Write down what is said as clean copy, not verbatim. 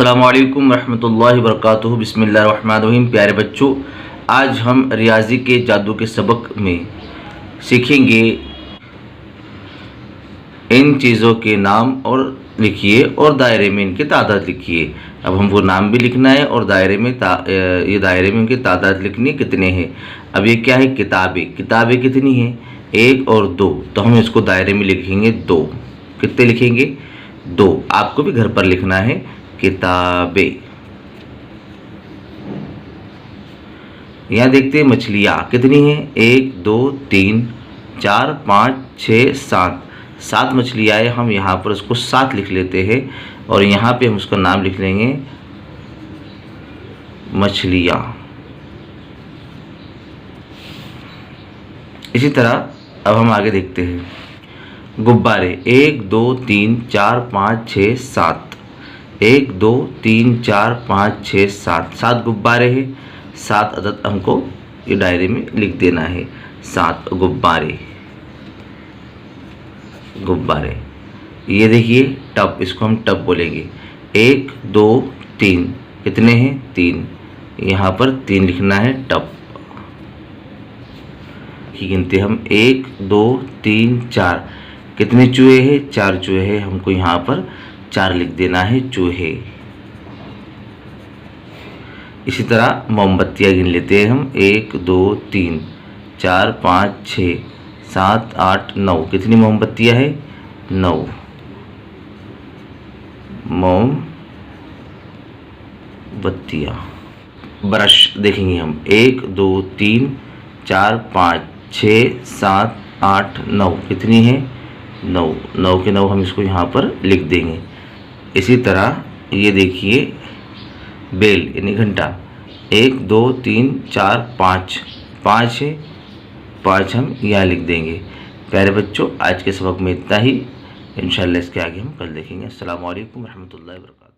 अस्सलामु अलैकुम रहमतुल्लाहि व बरकातुहू। बिस्मिल्लाहिर्रहमानिर्रहीम। प्यारे बच्चों, आज हम रियाजी के जादू के सबक में सीखेंगे इन चीज़ों के नाम और लिखिए और दायरे में इनकी तादाद लिखिए। अब हमको नाम भी लिखना है और दायरे में ये दायरे में इनकी तादाद लिखनी कितने हैं। अब ये क्या है, किताबें। किताबें कितनी हैं, 1 और 2, तो हम इसको दायरे में लिखेंगे 2। कितने लिखेंगे, 2। आपको भी घर पर लिखना है किताबें। यहाँ देखते हैं मछलियाँ कितनी हैं, 1 2 3 4 5 6 7। 7 मछलियाँ हैं। हम यहाँ पर उसको 7 लिख लेते हैं और यहाँ पे हम उसका नाम लिख लेंगे मछलियाँ। इसी तरह अब हम आगे देखते हैं गुब्बारे। 1 2 3 4 5 6 7। 1 2 3 4 5 6 7। 7 गुब्बारे हैं। 7 अदद हमको ये डायरी में लिख देना है। 7 गुब्बारे। गुब्बारे ये देखिए टब, इसको हम टब बोलेंगे। 1 2 3 कितने हैं, 3। यहाँ पर 3 लिखना है टब की गिनती हम 1 2 3 4। कितने चूहे हैं, 4 चूहे हैं। हमको यहाँ पर 4 लिख देना है चूहे। इसी तरह मोमबत्तियाँ गिन लेते हैं हम। 1 2 3 4 5 6 7 8 9। कितनी मोमबत्तियाँ हैं, 9 मोमबत्तियाँ। ब्रश देखेंगे हम। 1 2 3 4 5 6 7 8 9। कितनी है, 9। 9 के 9 हम इसको यहाँ पर लिख देंगे। इसी तरह ये देखिए बेल यानी घंटा। 1 2 3 4 5। 5 है, 5 हम यहाँ लिख देंगे। प्यारे बच्चों, आज के सबक में इतना ही। इंशाअल्लाह इसके आगे हम कल देखेंगे। अस्सलामु अलैकुम रहमतुल्लाहि व बरकातुहू।